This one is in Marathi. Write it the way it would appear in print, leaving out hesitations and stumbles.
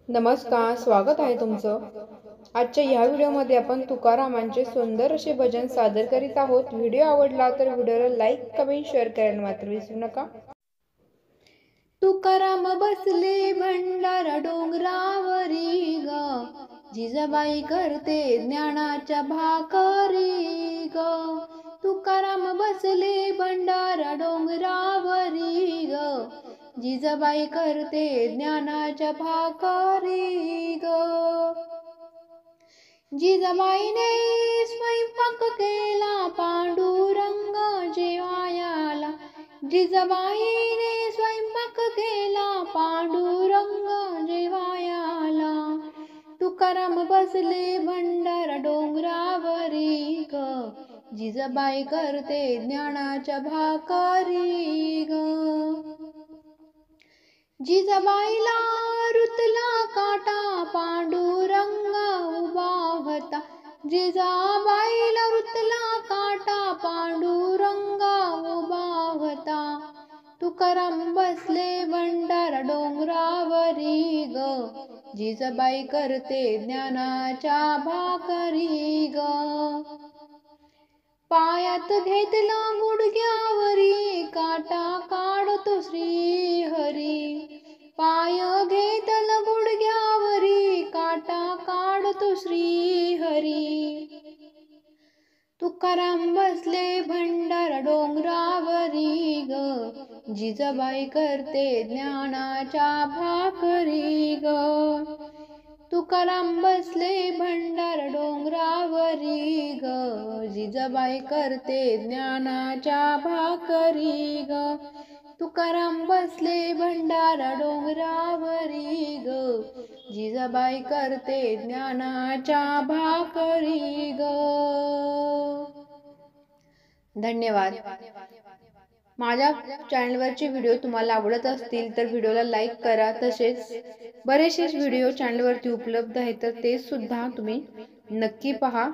नमस्कार, स्वागत आहे तुमचं. आजच्या या व्हिडिओमध्ये आपण तुकारामांचे सुंदर असे भजन सादर करीत आहोत. व्हिडिओ आवडला तर व्हिडिओला लाईक, कमेंट, शेअर करायला मात्र विसरू नका. तुकाराम बसले भंडारा डोंगरावरी ग, जिजाबाई करते ज्ञानाच्या भाकरी ग. तुकाराम बसले भंडारा डोंगरावरी ग, जिजाबाई करते ज्ञानाच्या भाकरी ग. जिजाबाईने स्वयंपाक केला पांडुरंग जेवायाला, जिजाबाईने स्वयंपाक केला पांडुरंग जेवायाला. तुकाराम बसले भंडारा डोंगरावरी ग, जिजाबाई करते ज्ञानाच्या भाकरी ग. जिजाबाईला रुतला काटा पांडुरंग उभा होता, जिजाबाईला रुतला काटा पांडुरंग उभा होता. तुकाराम बसले भंडारा डोंगरावरी ग, जिजाबाई करते ज्ञानाच्या भाकरी ग. पायात घेतला गुडघ्यावरी काटा काढतो श्री हरी, पाय घेतला गुडघ्यावरी काटा काढतो श्री हरी. तुकाराम बसले भंडारा डोंगरावरी ग, जिजाबाई करते ज्ञानाच्या भाकरी ग. तुकाराम बसले भंडारा डोंगरावरी ग, जिजाबाई करते ज्ञानाच्या भाकरी ग. तुकाराम बसले भंडारा डोंगरावरी ग, जिजाबाई करते ज्ञानाच्या भाकरी ग. धन्यवाद. माझ्या चॅनलवरचे व्हिडिओ तुम्हाला आवडत असतील तर व्हिडिओला लाईक करा. तसेच बरेचसे व्हिडिओ चॅनलवरती उपलब्ध आहेत तर ते सुद्धा तुम्ही नक्की पहा.